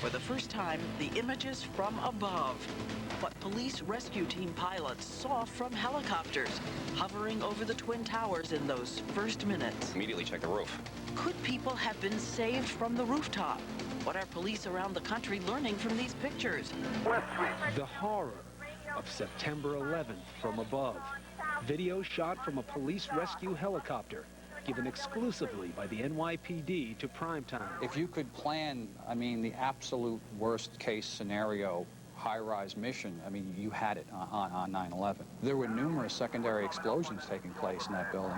For the first time, the images from above. What police rescue team pilots saw from helicopters hovering over the Twin Towers in those first minutes. Immediately check the roof. Could people have been saved from the rooftop? What are police around the country learning from these pictures? The horror of September 11th from above. Video shot from a police rescue helicopter, given exclusively by the NYPD to primetime. If you could plan, I mean, the absolute worst case scenario high-rise mission, I mean, you had it on 9/11. There were numerous secondary explosions taking place in that building.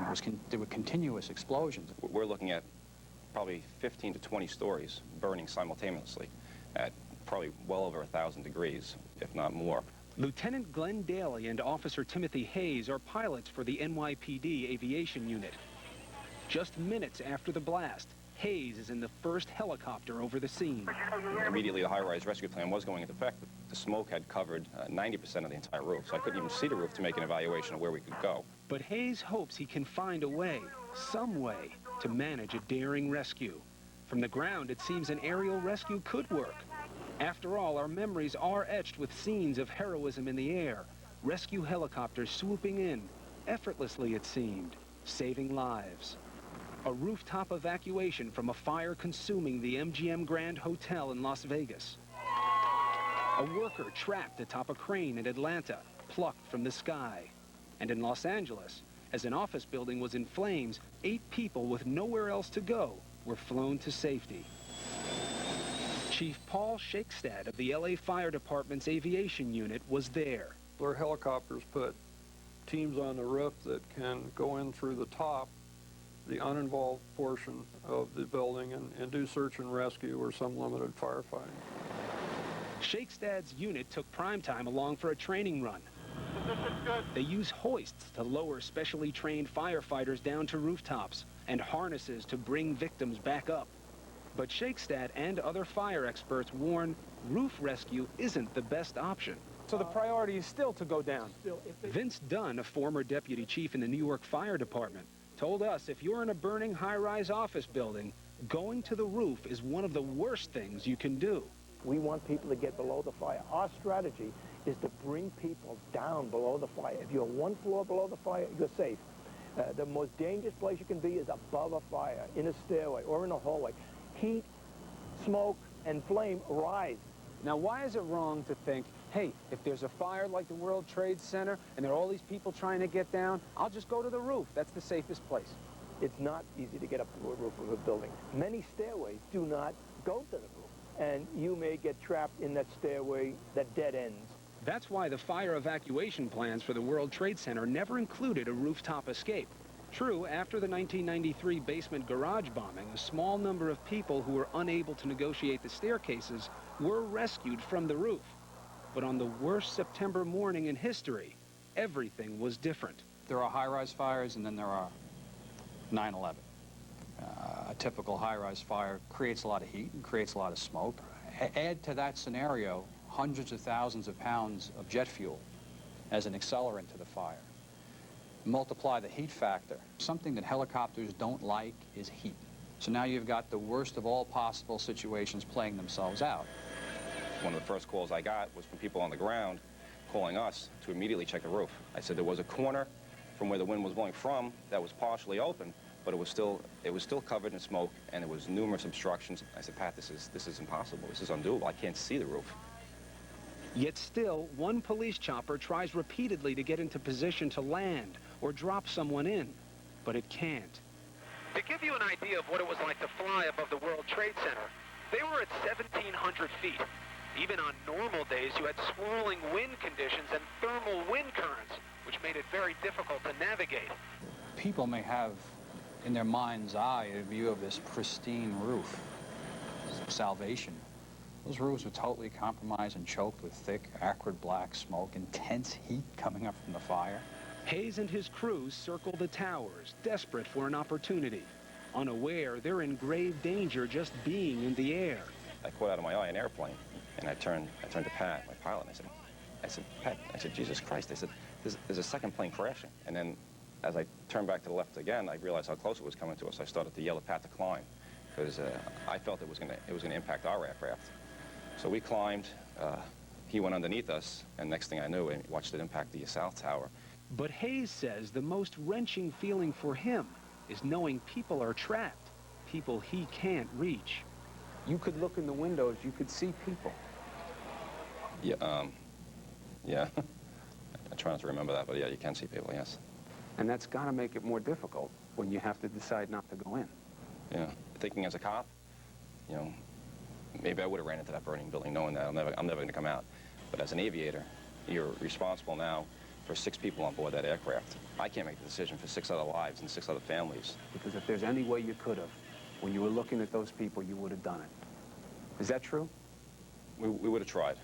There were continuous explosions. We're looking at probably 15 to 20 stories burning simultaneously at probably well over 1,000 degrees, if not more. Lieutenant Glenn Daley and Officer Timothy Hayes are pilots for the NYPD Aviation Unit. Just minutes after the blast, Hayes is in the first helicopter over the scene. Immediately, the high-rise rescue plan was going into effect. The smoke had covered 90% of the entire roof, so I couldn't even see the roof to make an evaluation of where we could go. But Hayes hopes he can find a way, some way, to manage a daring rescue. From the ground, it seems an aerial rescue could work. After all, our memories are etched with scenes of heroism in the air, rescue helicopters swooping in, effortlessly it seemed, saving lives. A rooftop evacuation from a fire consuming the MGM Grand Hotel in Las Vegas. A worker trapped atop a crane in Atlanta, plucked from the sky. And in Los Angeles, as an office building was in flames, 8 people with nowhere else to go were flown to safety. Chief Paul Shakestad of the LA Fire Department's Aviation Unit was there. Their helicopters put teams on the roof that can go in through the top, the uninvolved portion of the building, and do search and rescue or some limited firefighting. Shakestad's unit took primetime along for a training run. They use hoists to lower specially trained firefighters down to rooftops and harnesses to bring victims back up. But Shakestad and other fire experts warn roof rescue isn't the best option. So the priority is still to go down. Vince Dunn, a former deputy chief in the New York Fire Department, told us if you're in a burning high-rise office building, going to the roof is one of the worst things you can do. We want people to get below the fire. Our strategy is to bring people down below the fire. If you're 1 floor below the fire, you're safe. The most dangerous place you can be is above a fire, in a stairway or in a hallway. Heat, smoke, and flame rise. Now, why is it wrong to think, hey, if there's a fire like the World Trade Center and there are all these people trying to get down, I'll just go to the roof. That's the safest place. It's not easy to get up to a roof of a building. Many stairways do not go to the roof, and you may get trapped in that stairway that dead ends. That's why the fire evacuation plans for the World Trade Center never included a rooftop escape. True, after the 1993 basement garage bombing, a small number of people who were unable to negotiate the staircases were rescued from the roof. But on the worst September morning in history, everything was different. There are high-rise fires, and then there are 9/11. A typical high-rise fire creates a lot of heat and creates a lot of smoke. Add to that scenario hundreds of thousands of pounds of jet fuel as an accelerant to the fire. Multiply the heat factor. Something that helicopters don't like is heat. So now you've got the worst of all possible situations playing themselves out. One of the first calls I got was from people on the ground calling us to immediately check the roof. I said there was a corner from where the wind was blowing from that was partially open, but it was still covered in smoke, and there was numerous obstructions. I said, Pat, this is impossible. This is undoable. I can't see the roof. Yet still, one police chopper tries repeatedly to get into position to land or drop someone in, but it can't. To give you an idea of what it was like to fly above the World Trade Center, they were at 1,700 feet. Even on normal days, you had swirling wind conditions and thermal wind currents, which made it very difficult to navigate. People may have in their mind's eye a view of this pristine roof, salvation. Those roofs were totally compromised and choked with thick, acrid black smoke, intense heat coming up from the fire. Hayes and his crews circle the towers, desperate for an opportunity. Unaware they're in grave danger just being in the air. I caught out of my eye an airplane, and I turned to Pat, my pilot, and I said, Pat, Jesus Christ, I said, there's a second plane crashing. And then as I turned back to the left again, I realized how close it was coming to us. I started to yell at Pat to climb, because I felt it was going to impact our aircraft. So we climbed, he went underneath us, and next thing I knew, I watched it impact the south tower. But Hayes says the most wrenching feeling for him is knowing people are trapped, people he can't reach. You could look in the windows, you could see people. Yeah, yeah. I try not to remember that, but yeah, you can see people, yes. And that's got to make it more difficult when you have to decide not to go in. Yeah. Thinking as a cop, you know, maybe I would have ran into that burning building knowing that I'm never going to come out. But as an aviator, you're responsible now for 6 people on board that aircraft. I can't make the decision for 6 other lives and 6 other families. Because if there's any way you could have, when you were looking at those people, you would have done it. Is that true? We would have tried.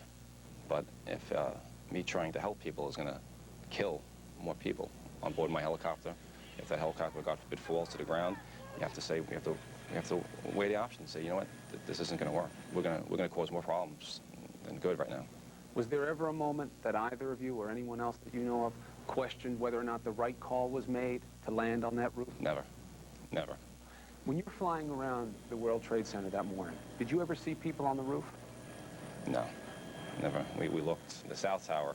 But if me trying to help people is going to kill more people on board my helicopter, if that helicopter, God forbid, falls to the ground, you have to say, we have to weigh the options and say, you know what, this isn't going to work. We're going to cause more problems than good right now. Was there ever a moment that either of you or anyone else that you know of questioned whether or not the right call was made to land on that roof? Never. Never. When you were flying around the World Trade Center that morning, did you ever see people on the roof? No, never. We looked. The south tower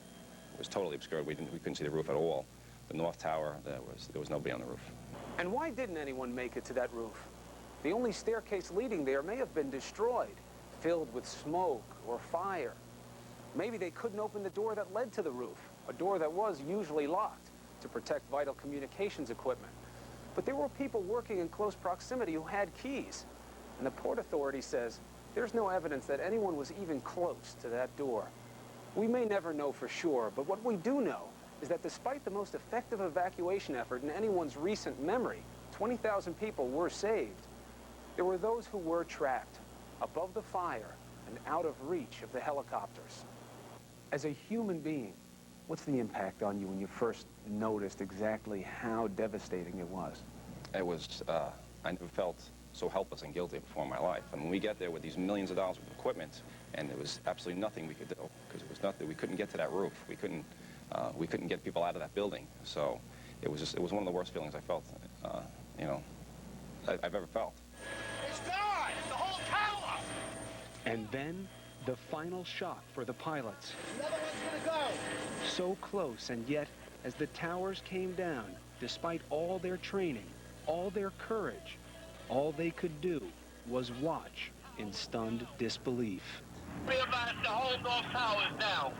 was totally obscured. We couldn't see the roof at all. The north tower, there was nobody on the roof. And why didn't anyone make it to that roof? The only staircase leading there may have been destroyed, filled with smoke or fire. Maybe they couldn't open the door that led to the roof, a door that was usually locked to protect vital communications equipment. But there were people working in close proximity who had keys. And the Port Authority says there's no evidence that anyone was even close to that door. We may never know for sure, but what we do know is that despite the most effective evacuation effort in anyone's recent memory, 20,000 people were saved. There were those who were trapped above the fire and out of reach of the helicopters. As a human being, what's the impact on you when you first noticed exactly how devastating it was? It was, I never felt so helpless and guilty before in my life. And when we get there with these millions of dollars of equipment, and there was absolutely nothing we could do, because it was nothing, we couldn't get to that roof. We couldn't get people out of that building. So it was one of the worst feelings I felt, you know, I've ever felt. It's gone! The whole tower! And then, the final shock for the pilots. Another one's gonna go! So close, and yet, as the towers came down, despite all their training, all their courage, all they could do was watch in stunned disbelief. Be about to hold off towers now.